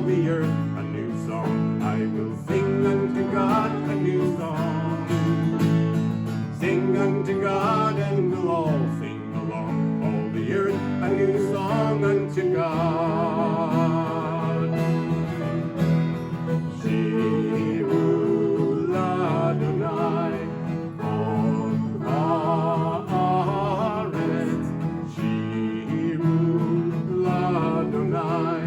all the earth a new song. I will sing unto God a new song. Sing unto God and we'll all sing along. All the earth a new song unto God. Shiru l'Adonai kol haaretz. Shiru l'Adonai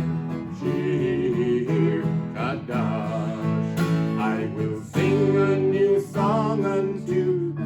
shir kadash. I will sing a new song unto God.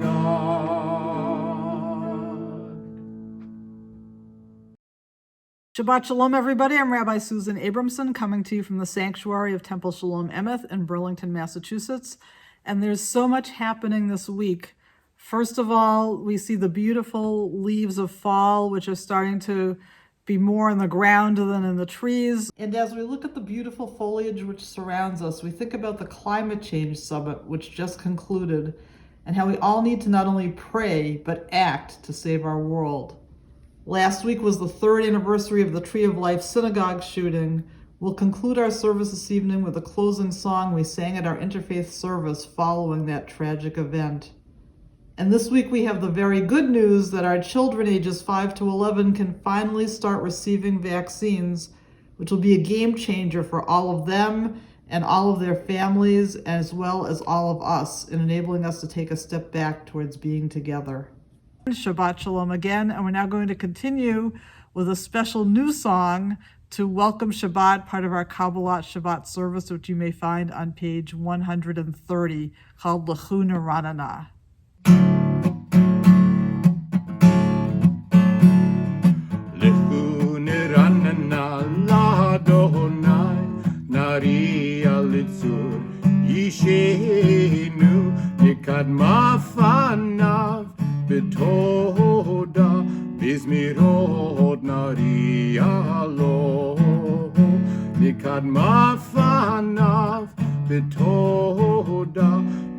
Shabbat Shalom, everybody. I'm Rabbi Susan Abramson, coming to you from the sanctuary of Temple Shalom Emeth in Burlington, Massachusetts. And there's so much happening this week. First of all, we see the beautiful leaves of fall, which are starting to be more in the ground than in the trees. And as we look at the beautiful foliage which surrounds us, we think about the Climate Change Summit, which just concluded, and how we all need to not only pray, but act to save our world. Last week was the 3rd anniversary of the Tree of Life synagogue shooting. We'll conclude our service this evening with a closing song we sang at our interfaith service following that tragic event. And this week we have the very good news that our children ages 5 to 11 can finally start receiving vaccines, which will be a game changer for all of them and all of their families, as well as all of us, in enabling us to take a step back towards being together. Shabbat Shalom again, and we're now going to continue with a special new song to welcome Shabbat, part of our Kabbalat Shabbat service, which you may find on page 130, called L'chu Neranana. L'chu neranana l'Adonai, nari alitzur yishenu nikadma fanav betoda bizmirot nari alo nikadma fanav betoda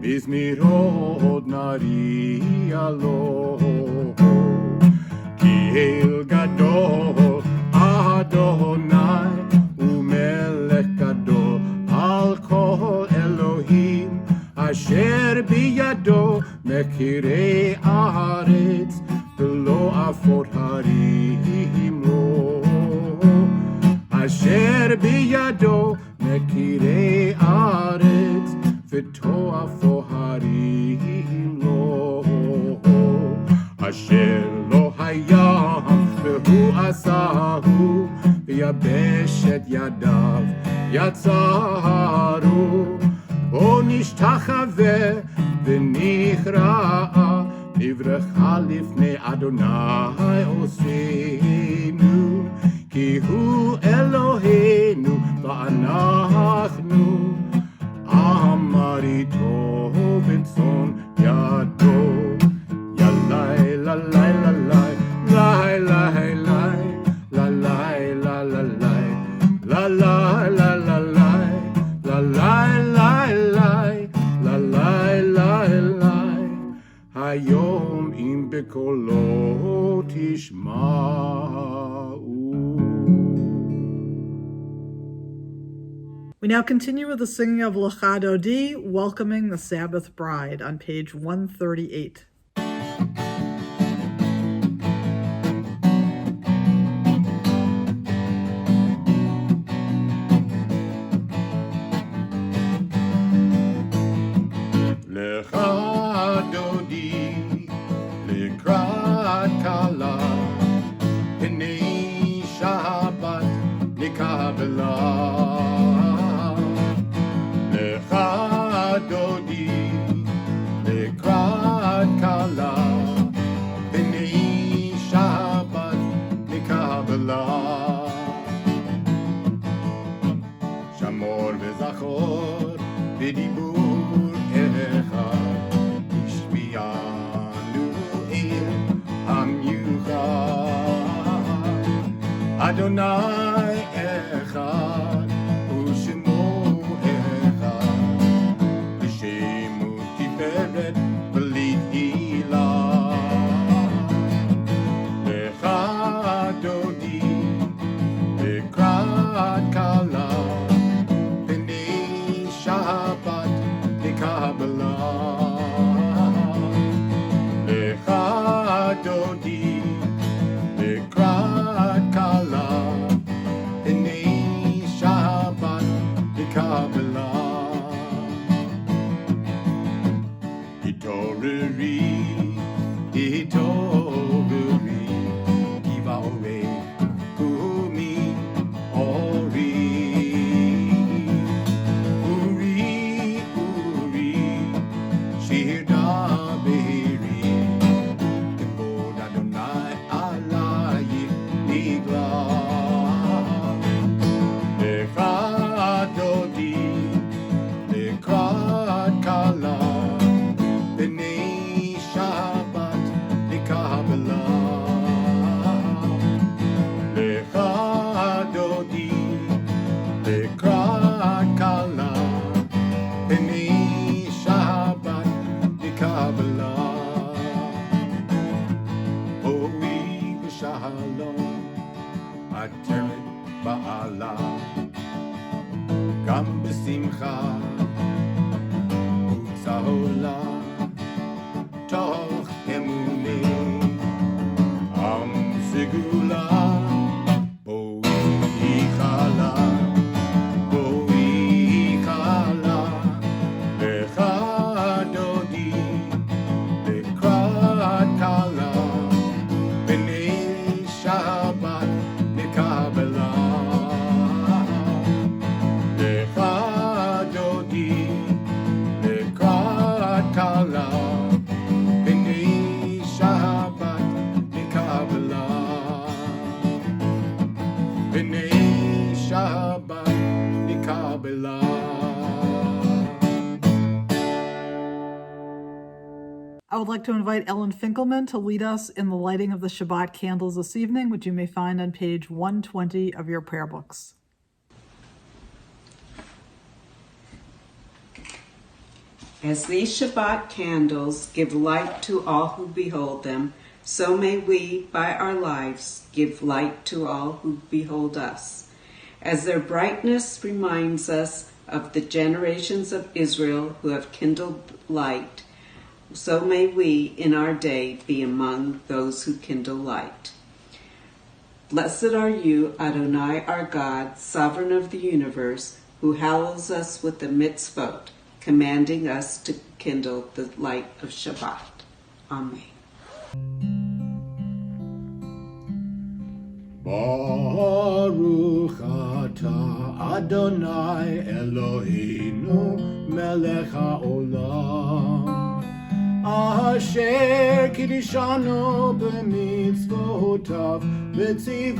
bizmirot nari alo. El gadol Adonai umelech gadol al kol Elohim asher biyado mekirei haaretz v'lo afot harim lo asher biyado mekirei haaretz v'to afot harim lo asher lo hayam והוא עשהו ויבש את ידיו יצרו בו נשתחווה ונכרע נברכה לפני אדוני עושנו כי הוא אלוהינו ואנחנו אמר איתו בצאן ידו ילאי ללאי ללאי Lai lai lai la lai la la lai la lai la la lai la lai lai lai la lai lai lai hayom im bekolo tishma'u. We now continue with the singing of Lecha Dodi, welcoming the Sabbath bride, on page 138. Lecha Dodi לקראת כלה, הנה שבת נקבלה. Lecha Dodi לקראת כלה, הנה שבת נקבלה. שמור וזכור בדיבור אחד, השביענו אל המיוחד. אדוני אחד ושמו אחד, ושמו תפארת בלי תהילה. Lecha Dodi לקראת כלה, Shalom, Ateret Ba'ala, Gam B'Simcha, Utzahola, Toch Emuni, Am Segula, Boi Chala, Lecha Dodi, Lekrat Kala, B'nei Shabbat Nekabela. Lecha Dodi, Lekrat Kala, B'nei Shabbat Nekabela. B'nei Shabbat Nekabela. I would like to invite Ellen Finkelman to lead us in the lighting of the Shabbat candles this evening, which you may find on page 120 of your prayer books. As these Shabbat candles give light to all who behold them, so may we, by our lives, give light to all who behold us. As their brightness reminds us of the generations of Israel who have kindled light, so may we in our day be among those who kindle light. Blessed are you, Adonai our God, sovereign of the universe, who hallows us with the mitzvot, commanding us to kindle the light of Shabbat. Amen. Baruch atah Adonai Eloheinu melech haolam asher kiddushanu b'mitzvotav v'tzivanu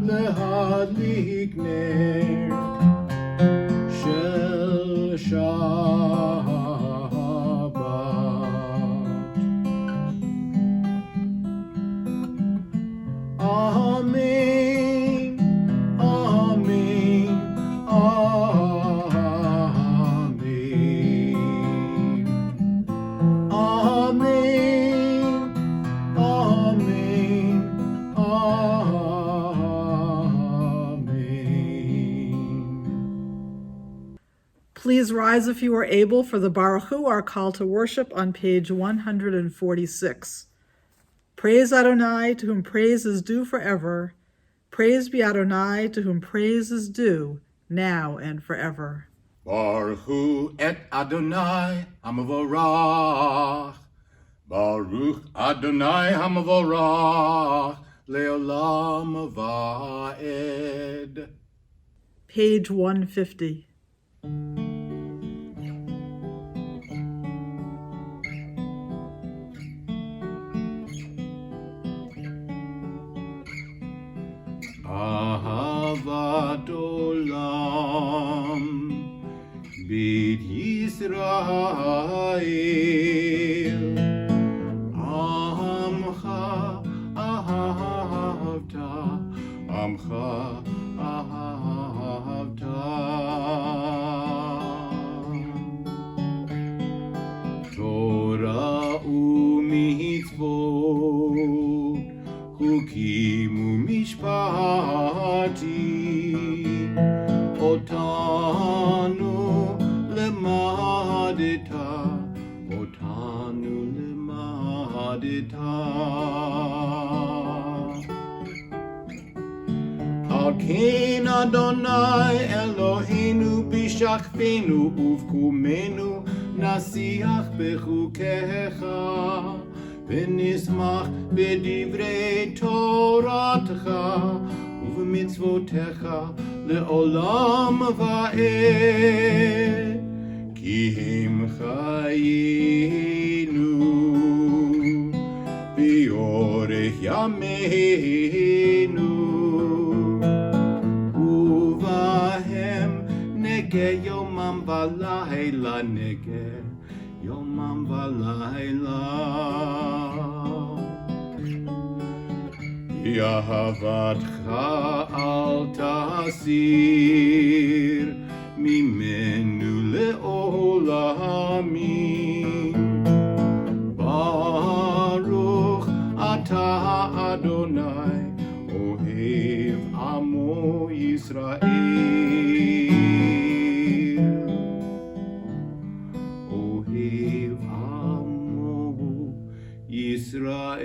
lehadlik ner shel Shabbat. Amen, amen, amen, amen, amen, amen. Please rise if you are able for the Baruch Hu, our call to worship on page 146. Praise Adonai, to whom praise is due forever. Praise be Adonai, to whom praise is due, now and forever. Baruch hu et Adonai hamavorach. Baruch Adonai hamavorach leolam va'ed. Page 150. Ahavat olam bit Yisrael Amcha ahavta Amcha ahavta Torah u'mitzvot Hukim u'mishpatim Otanu lemadeta Otanu lemadeta Al ken Adonai Eloheinu bishachvenu uvkumenu nasiach bechukecha ונשמח בדברי תורתך ובמצוותיך לעולם ועד, כי הם חיינו באורך ימינו, ובהם נגה יומם ולילה נגה יומם ולילה. יהבתך אל תסיר ממנו לעולמים. ברוך אתה אתה אדוני, אוהב עמו ישראל. אוהב עמו ישראל.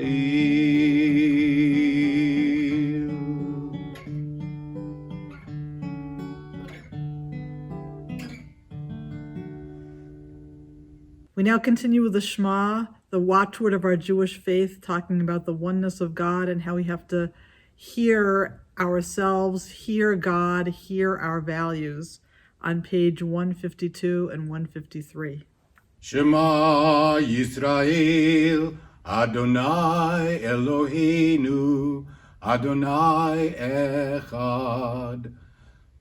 We now continue with the Shema, the watchword of our Jewish faith, talking about the oneness of God and how we have to hear ourselves, hear God, hear our values, on page 152 and 153. Shema Yisrael, Adonai Eloheinu, Adonai Echad.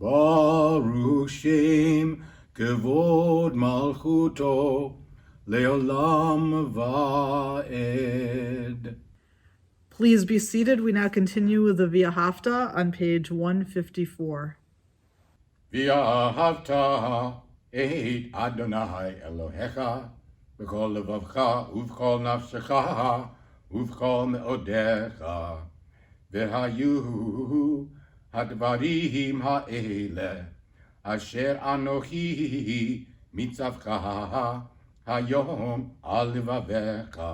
Baruch Shem, Kevod Malchuto, Leolam Va'ed. Please be seated. We now continue with the V'ahavta on page 154. V'ahavta et Adonai Elohecha, b'kol levavcha, uv'kol nafshecha, uv'kol me'odecha. V'hayu hadvarim ha'ele, asher anochi mitzavcha, hayom al levavecha.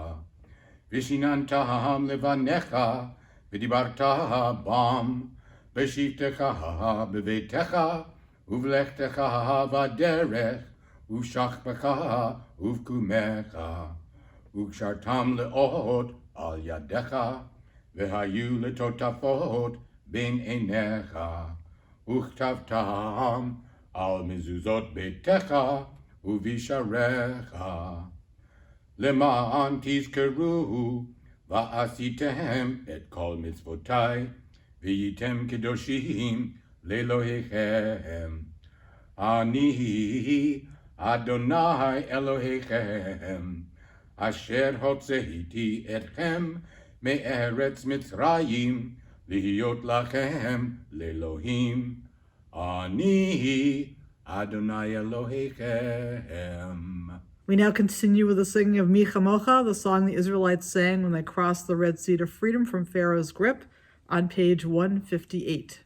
Vishinantam levanecha, v'dibarta bam, b'shivtecha b'vetecha, uvlechtecha v'derech, uv'shachbecha uv'kumecha, uv'kshartam le'ot al yadecha, v'hayu letotafot ben enecha, uchtavtam al mezuzot betecha, uvisharecha. Leman tizkeru va'asitem et kol mitzvotai v'yitem kedoshim le'Elohechem. Ani Adonai Elohechem asher hotzeiti etchem me'eretz Mitzrayim lihiyot lachem le'Elohim. Ani Adonai Elohechem. We now continue with the singing of Mi Chamocha, the song the Israelites sang when they crossed the Red Sea to freedom from Pharaoh's grip, on page 158.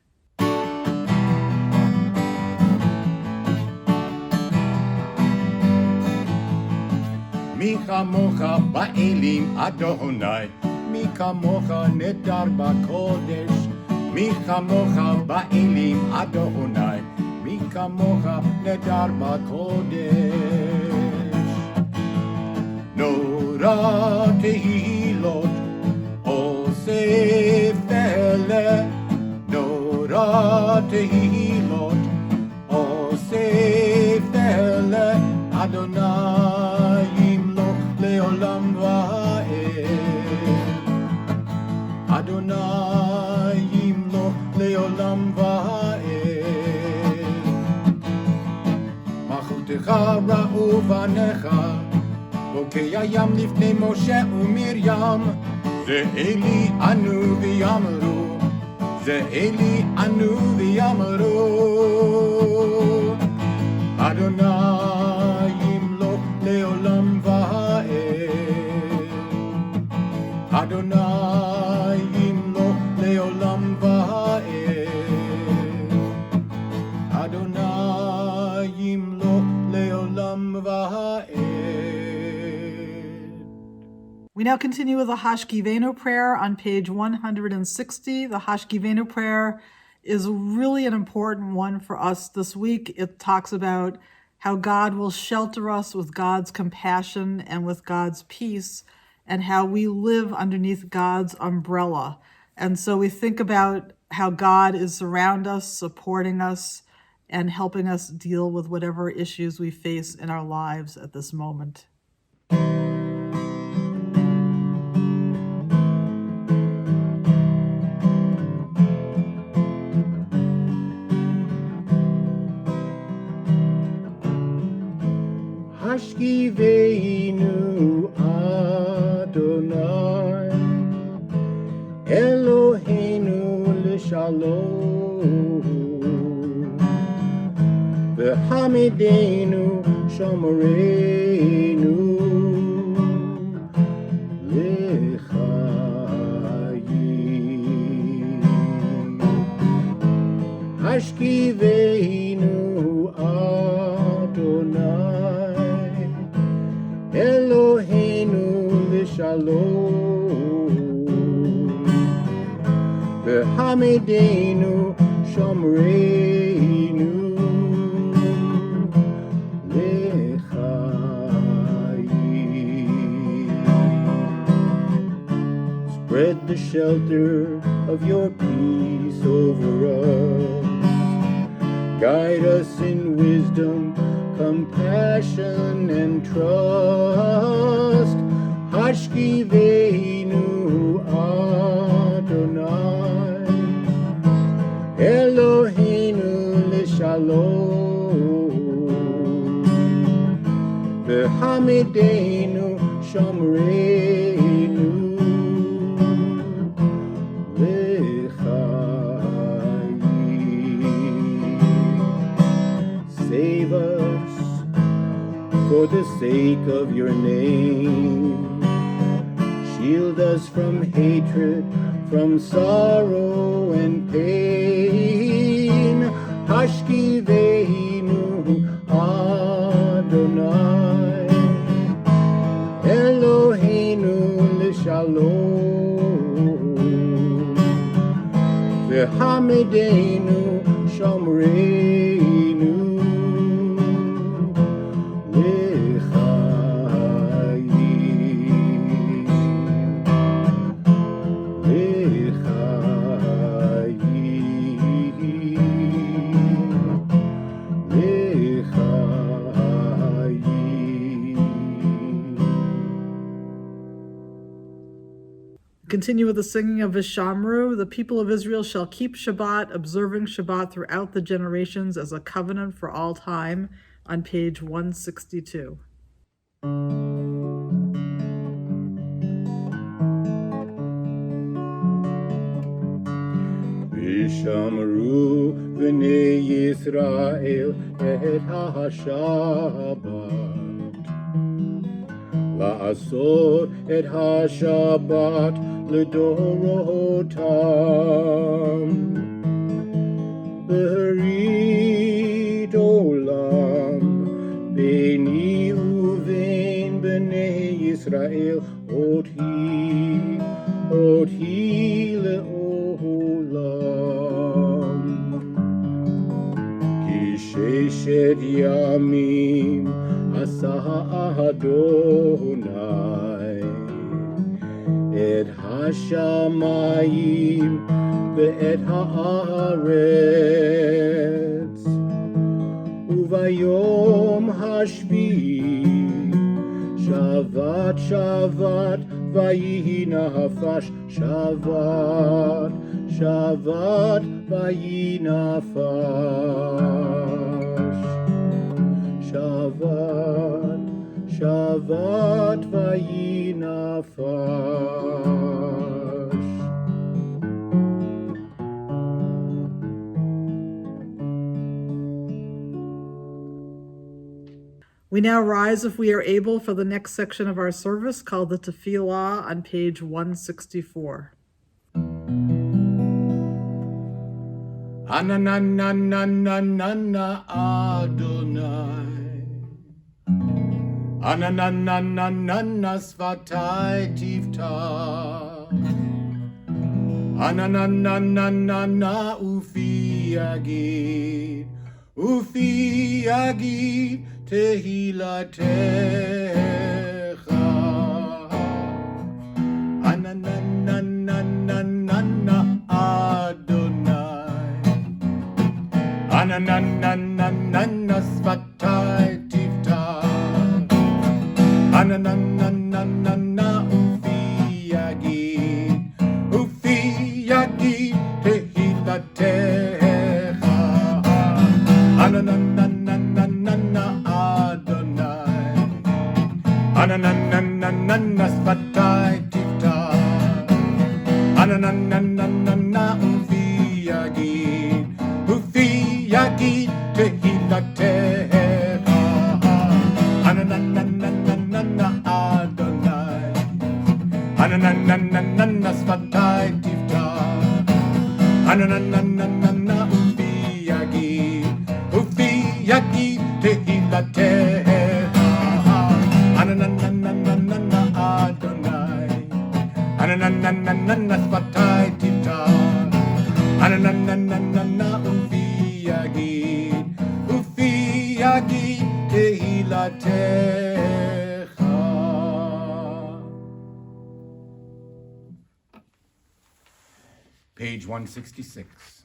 Mi chamocha ba'elim Adonai, mi chamocha nedar ba'kodesh, mi chamocha ba'elim Adonai, mi chamocha nedar ba'kodesh. Nora tehilot, osef ele, Nora tehilot, osef ele, Adonai yimloch leolam va'ed. Adonai yimloch leolam va'ed. Malchutecha ra'u vanecha, bokei hayam lifnei Moshe uMiriam. Ze Eli anu v'yamru, Ze Eli anu v'yamru. Adonai yimloch leolam va'ed. Adonai yimloch leolam va'ed. Adonai yimloch leolam va'ed. We now continue with the Hashkivenu prayer on page 160. The Hashkivenu prayer is really an important one for us this week. It talks about how God will shelter us with God's compassion and with God's peace, and how we live underneath God's umbrella. And so we think about how God is around us, supporting us, and helping us deal with whatever issues we face in our lives at this moment. Hashkivenu Adonai Eloheinu l'shalom v'hamidenu shomerenu lecha Hashkiveinu Adonai Eloheinu Lishalom V'hamidenu Shomreinu Spread the shelter of your peace over us. Guide us in wisdom, compassion, and trust. Hashkiveinu Adonai Eloheinu Lishalom V'hamidenu Shomreinu Save us for the sake of your name. Shield us from hatred, from sorrow and pain. Hashkiveinu Adonai Eloheinu Lishalom V'hamidenu Shomreinu Continue with the singing of Vishamru. The people of Israel shall keep Shabbat, observing Shabbat throughout the generations as a covenant for all time, on page 162. Vishamru v'nei Yisrael et ha-Shabbat La'asot et ha-Shabbat l'dorotam B'rit olam B'ni uvein b'nei Yisrael Oti le'olam Ki sheshet yamim Asa Adonai et hashamayim ve'et haaretz uvayom hashvi shavat shavat vayihi nafash shavat shavat vayihi nafash Shabbat, Shabbat vayinafash. We now rise, if we are able, for the next section of our service called the Tefillah on page 164. Anananananana Adonai Ananananana Svatai Tiftach Ananananana Ufi Yagid Tehilatecha Ananananana Adonai Ananananana Svatai Tiftach Ananananana Ufi Yagid Tehilatecha Ananananana Adonai Ananananana Svatai Tiftach Ananananana Ufi Yagid Tehilatecha Ananananana Adonai Ananananana Svatai Tiftach Ananananana Ufi Page 166.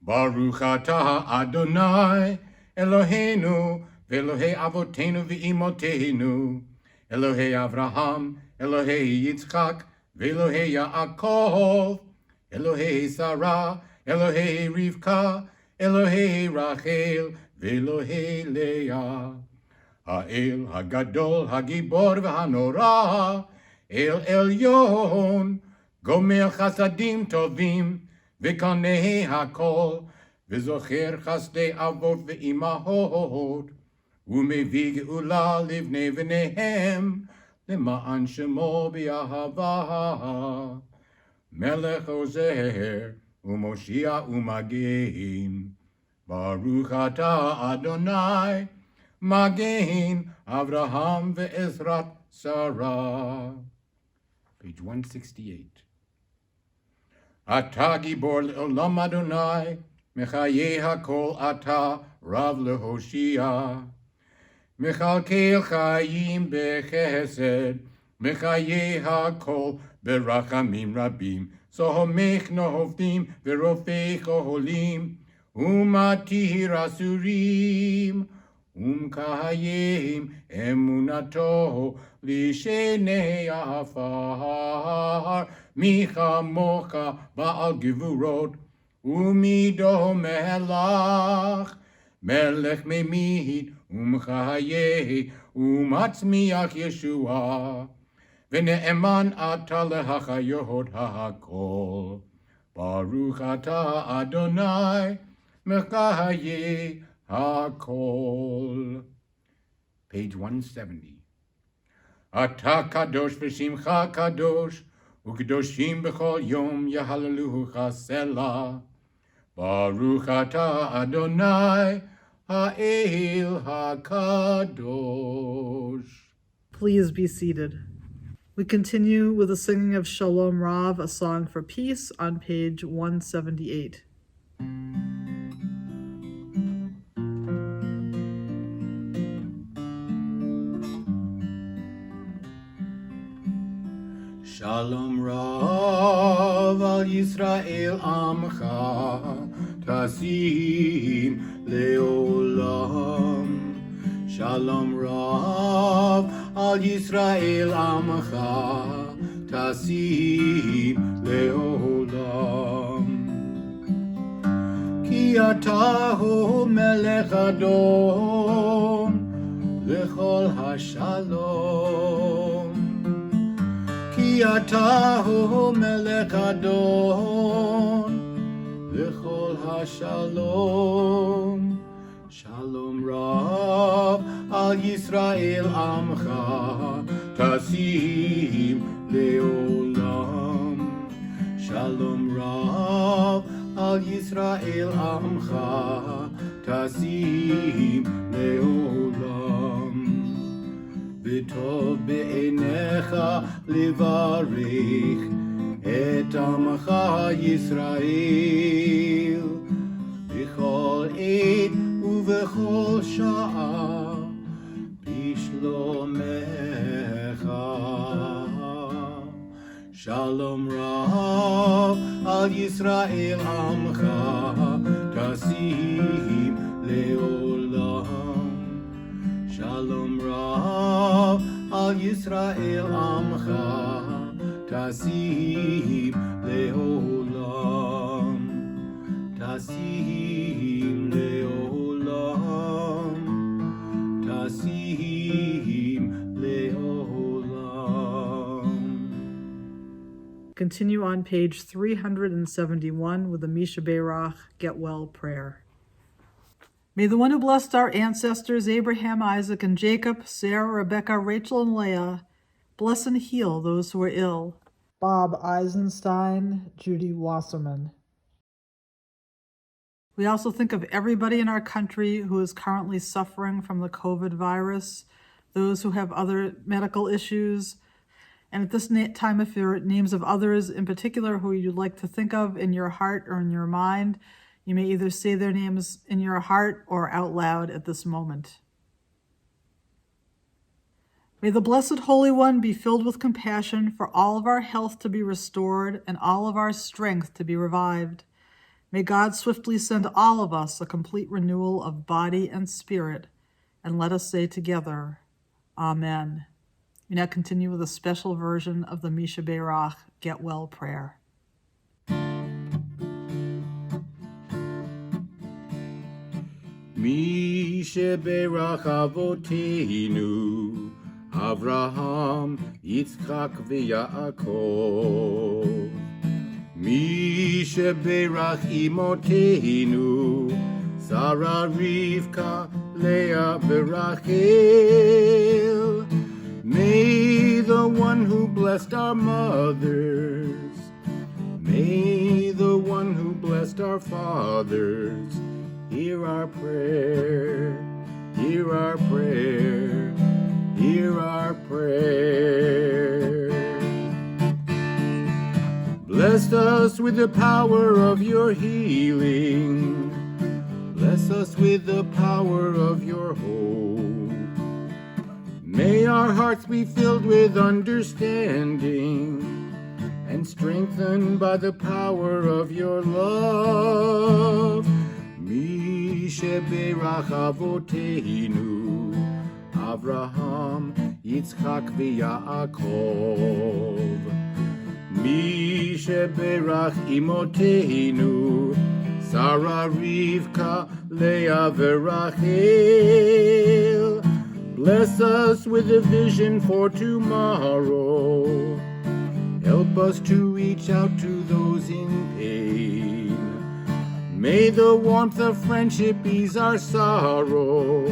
Baruch atah Adonai Eloheinu ve'Elohei Avotenu ve'imotenu Elohei Avraham Elohei Yitzchak ve'Elohei Yaakov Elohei Sarah Elohei Rivka Elohei Rachel ve'Elohei Leah Ha'el Hagadol Hagibor v'Hanora El Elyon Gomer Chasadim Tovim V'kanei hakol, v'zocher chasdei avot v'imahot, u'mevii geula livnei v'nehem, למען שמו באהבה. מלך עוזר ומושיע ומגן, ברוך אתה אדוני, מגן אברהם ועזרת שרה. Page 168. אתה גיבור לעולם אדוני, מחיי הכל אתה רב להושיע. מכלכל חיים בחסד, מחיי הכל ברחמים רבים. סומך נופלים ורופא חולים, ומתיר אסורים, ומקיים אמונתו לשני עפר. מי כמוך בעל גבורות, ומידו מלך, מלך ממית ומחיה ומצמיח ישועה, ונאמן אתה להחיות הכל. ברוך אתה אדוני מחיי הכל. Page 170. אתה קדוש ושמך קדוש, וקדושים בכל יום יהללוך סלה. ברוך אתה אדוני האל הקדוש. Please be seated. We continue with the singing of Shalom Rav, a song for peace, on page 178. Shalom Rav al Yisrael Amcha Tasim Leolam. Shalom Rav al Yisrael Amcha Tasim Leolam. Ki ata hu melech adon lechol hashalom. כי אתה הוא מלך אדון לכל השלום. שלום רב על ישראל עמך תשים לעולם. שלום רב על ישראל עמך תשים לעולם. וטוב בעיניך לברך את עמך ישראל בכל עת ובכל שעה בשלומך. שלום רב על ישראל עמך תשים לעולם. שלום רב על ישראל עמך תשים לעולם. תשים לעולם. תשים לעולם. Continue on page 371 with the Misha Beirach Get Well prayer. May the one who blessed our ancestors, Abraham, Isaac, and Jacob, Sarah, Rebecca, Rachel, and Leah, bless and heal those who are ill. Bob Eisenstein, Judy Wasserman. We also think of everybody in our country who is currently suffering from the COVID virus, those who have other medical issues, and at this time, if there are names of others in particular who you'd like to think of in your heart or in your mind, you may either say their names in your heart or out loud at this moment. May the Blessed Holy One be filled with compassion for all of our health to be restored and all of our strength to be revived. May God swiftly send all of us a complete renewal of body and spirit, and let us say together, Amen. We now continue with a special version of the Misha Beirach Get Well prayer. Mi sheberach avoteinu, Avraham, Yitzchak v'Yaakov. Mi sheberach imoteinu, Sarah, Rivka, Leah, v'Rachel. May the one who blessed our mothers, may the one who blessed our fathers, hear our prayer, hear our prayer, hear our prayer. Bless us with the power of your healing. Bless us with the power of your hope. May our hearts be filled with understanding and strengthened by the power of your love. Mi sheberach avoteinu, Avraham, Yitzchak v'Yaakov. Mi sheberach imoteinu, Sarah, Rivka, Leah, v'Rachel. Bless us with a vision for tomorrow. Help us to reach out to those in pain. May the warmth of friendship ease our sorrow.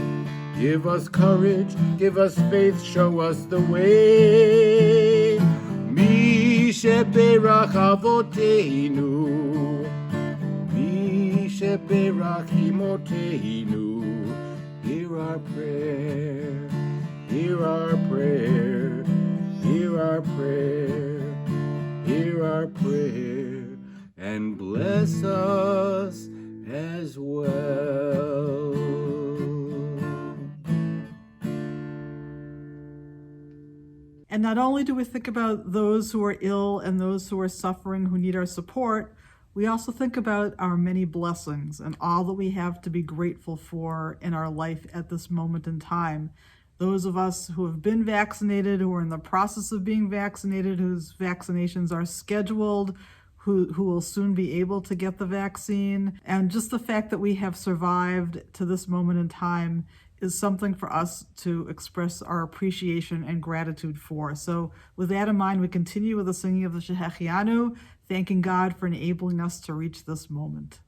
Give us courage, give us faith, show us the way. Mi sheberach avoteinu, mi sheberach imoteinu. Hear our prayer, hear our prayer, hear our prayer, hear our prayer, and bless us as well. And not only do we think about those who are ill and those who are suffering who need our support, we also think about our many blessings and all that we have to be grateful for in our life at this moment in time. Those of us who have been vaccinated, who are in the process of being vaccinated, whose vaccinations are scheduled, who will soon be able to get the vaccine. And just the fact that we have survived to this moment in time is something for us to express our appreciation and gratitude for. So with that in mind, we continue with the singing of the Shehechianu, thanking God for enabling us to reach this moment.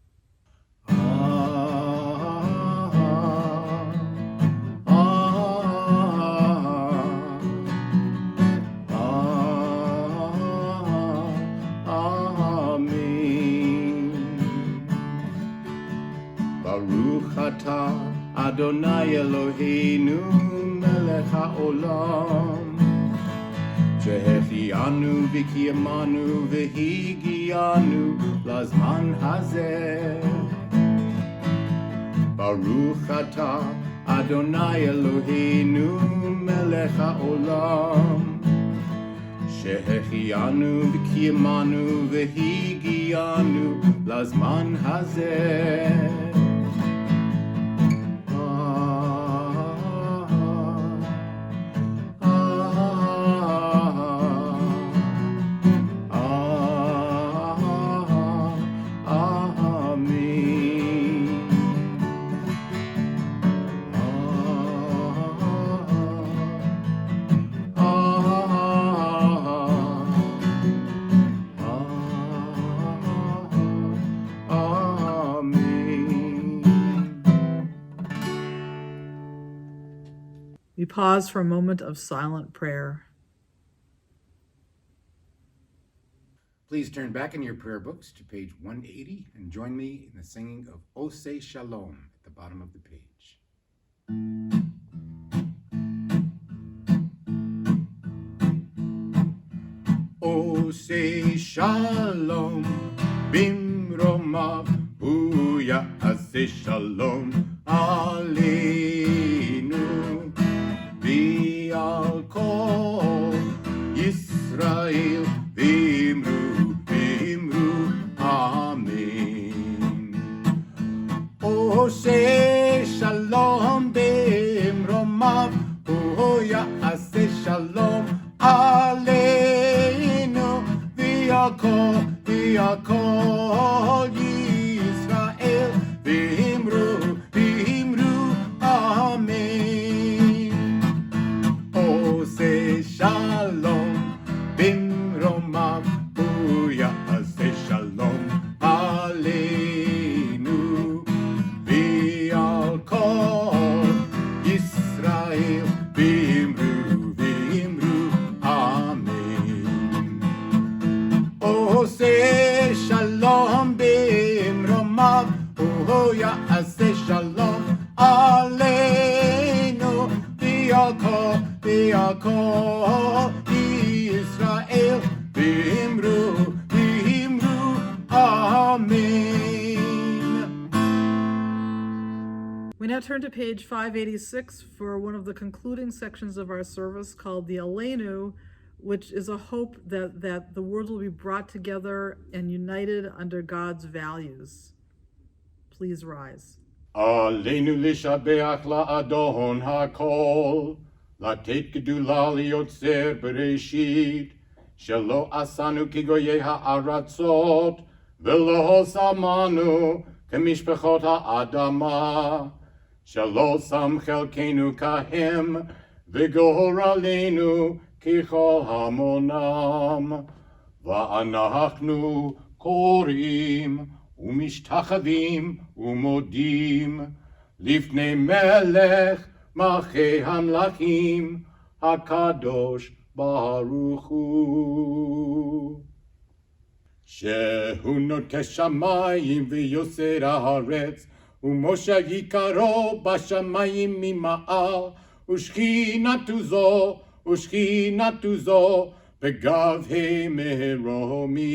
Baruch atah Adonai Eloheinu melech haolam, שהחיינו וקיימנו והגיענו לזמן הזה. ברוך אתה אדוני אלוהינו מלך העולם, שהחיינו וקיימנו והגיענו לזמן הזה. We pause for a moment of silent prayer. Please turn back in your prayer books to page 180 and join me in the singing of O Say Shalom at the bottom of the page. O say shalom, bimromav, huya aseh shalom, aleinu, v'al kol עושה שלום במרומיו, הוא יעשה שלום עלינו, ויקול ישראל, ואמרו אמן. עושה שלום במרומיו, הוא יעשה שלום עלינו, ועל כל ישראל, ואמרו אמן. עושה שלום במרומיו, הוא יעשה שלום עלינו, ועל כל ישראל, ואמרו amen. We now turn to page 586 for one of the concluding sections of our service called the Aleinu, which is a hope that the world will be brought together and united under God's values. Please rise. עלינו לשבח לאדון הכל, לתת גדולה ליוצר בראשית, שלא עשנו כגויי הארצות, ולא שמנו כמשפחות האדמה, שלא שם חלקנו כהם, וגורלנו ככל המונם. ואנחנו קוראים ומשתחווים ומודים לפני מלך מלכי המלכים, הקדוש ברוך הוא. שהוא נוטה שמיים ויוסר הארץ, ומשה יקרו בשמיים ממעל, ושכינתו זו בגבהי מרומים.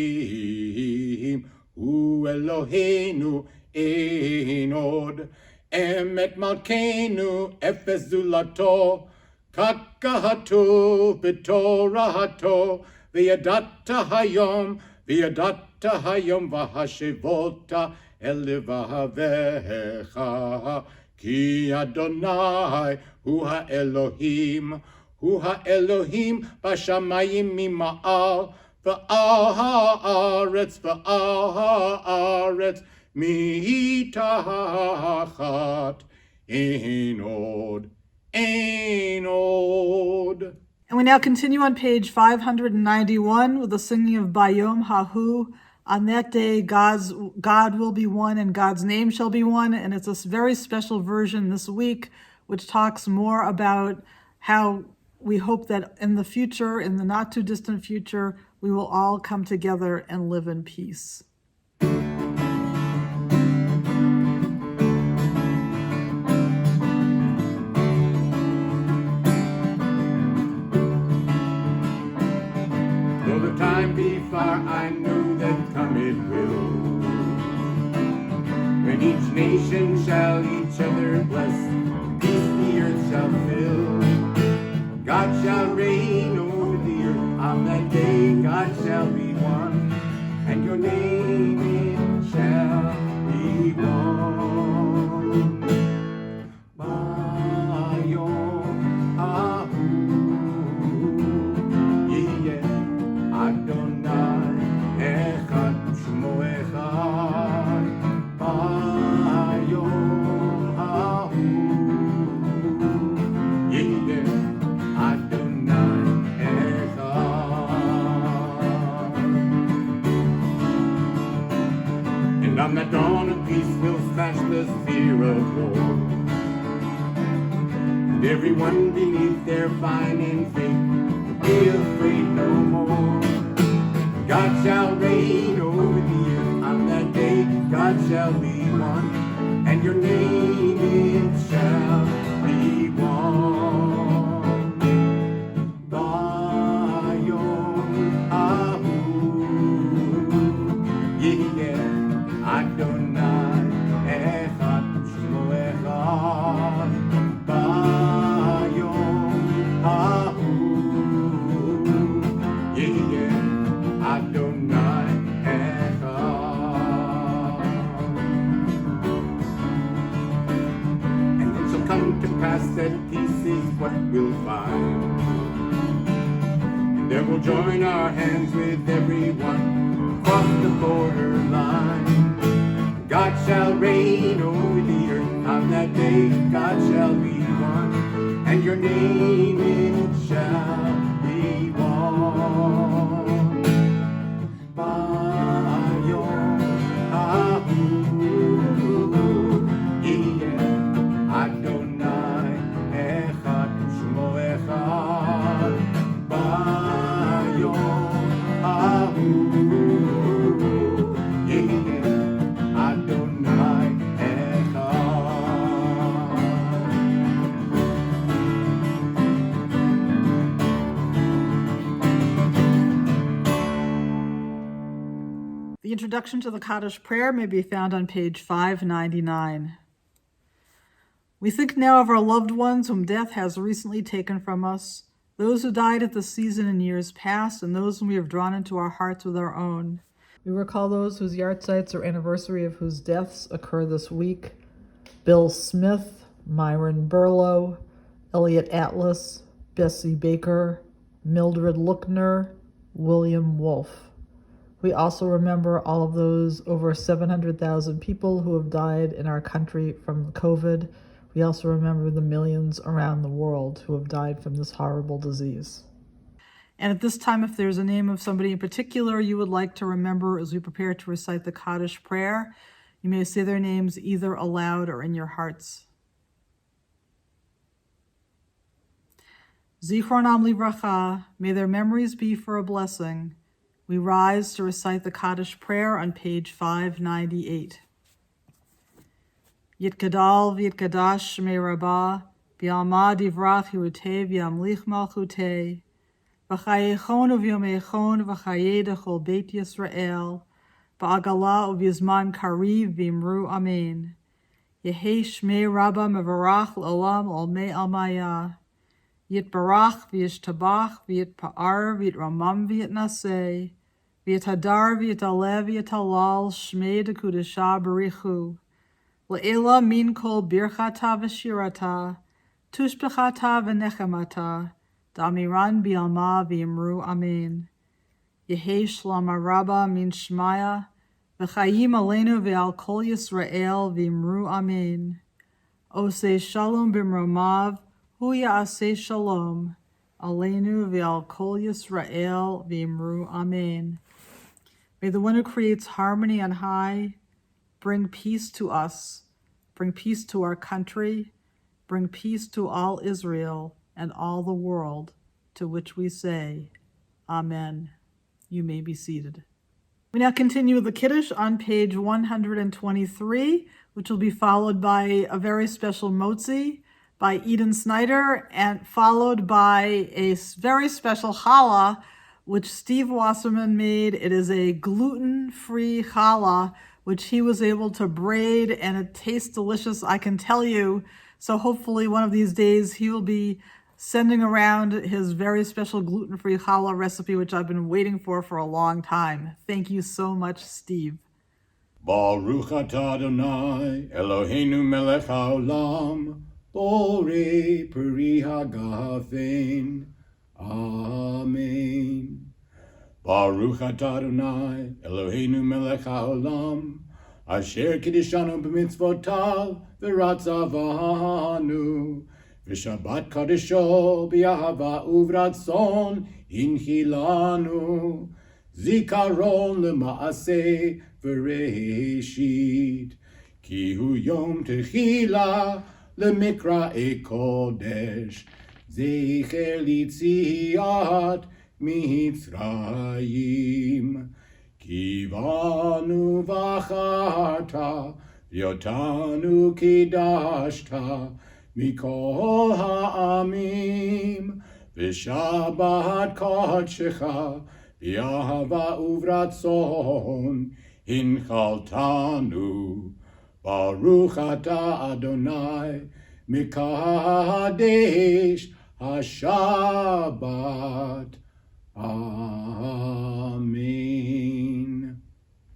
הוא אלוהינו אין עוד, אמת מלכנו אפס זולתו, כך כתוב בתורתו, וידעת היום והשבות אל לבביך, כי אדוני הוא האלוהים בשמיים ממעל, ועל הארץ מתחת, אין עוד. And we now continue on page 591 with the singing of Bayom Hahu. On that day, God will be one and God's name shall be one. And it's a very special version this week, which talks more about how we hope that in the future, in the not too distant future, we will all come together and live in peace. Time be far, I know that come it will, when each nation shall each other bless, peace the earth shall fill. God shall reign over the earth on that day, God shall be one, and your name it shall be one. Bayom Hahu, Adonai echad shmo echad, bayom hahu yeh Adonai echad. And on that dawn of peace we'll smash the fear of war, and everyone beneath their vine and faith will be afraid no more. God shall reign over the earth on that day, God shall be one, and your name it shall be one. Bayom Hahu, yeh Adonai echad shmo echad, Bayom Hahu, yeh Adonai echad. past at peace is what we'll find. And then we'll join our hands with everyone across the borderline. God shall reign over the earth on that day. God shall be one, and your name it shall be one. Bayom Ahu, yeah, Adonai Echad U'Shmo Echad. Bayom Ahu, yeah, Adonai Echad. The introduction to the Kaddish prayer may be found on page 599. We think now of our loved ones whom death has recently taken from us, those who died at the season in years past, and those whom we have drawn into our hearts with our own. We recall those whose yahrzeits or anniversary of whose deaths occur this week: Bill Smith, Myron Burlow, Elliot Atlas, Bessie Baker, Mildred Lookner, William Wolfe. We also remember all of those over 700,000 people who have died in our country from COVID. We also remember the millions around the world who have died from this horrible disease. And at this time, if there's a name of somebody in particular you would like to remember as we prepare to recite the Kaddish prayer, you may say their names either aloud or in your hearts. Zichronam livracha, may their memories be for a blessing. We rise to recite the Kaddish prayer on page 598. Yitkadal v'yitkadash shmei rabbah, v'yalma divrach hirutei v'yamlich malchutei, v'chayechon u'vyomechon v'chayei dechol beit Yisrael, v'agala u'v'yizman kariv v'imru amen. Yehei shmei rabbah mevarach l'olam olmei almaya. Yitbarach v'yishtabach v'yitpa'ar v'yitramam v'yitnaseh, v'yitadar v'yitaleh v'yitalal shmei dekudesha barichu. Le'ela min kol birchata v'shirata, tushbechata v'nechemata, da'amiran bi'alma v'imru amen. Yehei shlama rabba min shmaya, v'chayim aleinu v'al kol Yisrael v'imru amen. Osei shalom b'mromav, hu ya'aseh shalom, aleinu v'al kol Yisrael v'imru amen. May the one who creates harmony on high bring peace to us, bring peace to our country, bring peace to all Israel and all the world, to which we say, Amen. You may be seated. We now continue with the Kiddush on page 123, which will be followed by a very special motzi by Eden Snyder, and followed by a very special challah, which Steve Wasserman made. It is a gluten-free challah, which he was able to braid, and it tastes delicious, I can tell you. So hopefully one of these days he will be sending around his very special gluten-free challah recipe, which I've been waiting for a long time. Thank you so much, Steve. Baruch atah Adonai, Eloheinu melech haolam, borei peri hagafen. Amen. Baruch atah Adonai, Eloheinu melech haolam, asher kiddushanu b'mitzvotav v'ratzavanu, v'shabbat kadisho b'yahava uvratzon inchilanu, zikaron lema'aseh v'reishit, ki hu yom techila lemikra kodesh, zecher litziat Mitzrayim, kivanu v'acharta, v'yotanu kidashta, mikol ha'amim, v'shabbat kodshecha, v'yahava uvratzon, hinchaltanu, Baruch atah Adonai, mikadesh HaShabbat. Amen.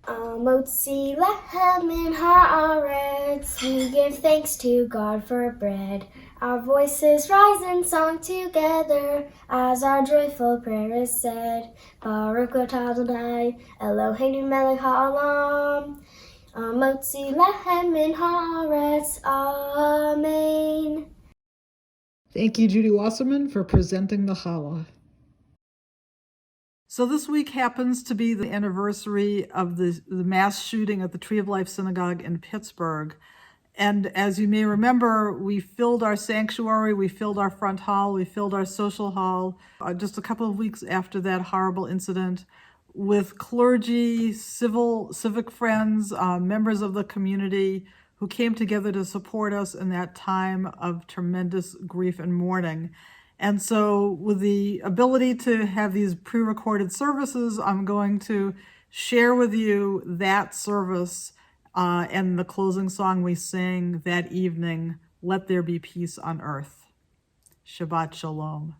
Motzi lechem min haaretz, we give thanks to God for bread. Our voices rise in song together as our joyful prayer is said. Baruch atah Adonai, Eloheinu melech ha'olam, Motzi lechem min haaretz. Amen. Thank you, Judy Wasserman, for presenting the challah. So this week happens to be the anniversary of the mass shooting at the Tree of Life Synagogue in Pittsburgh. And as you may remember, we filled our sanctuary, we filled our front hall, we filled our social hall just a couple of weeks after that horrible incident with clergy, civic friends, members of the community who came together to support us in that time of tremendous grief and mourning. And so with the ability to have these pre-recorded services, I'm going to share with you that service and the closing song we sang that evening, Let There Be Peace on Earth. Shabbat Shalom.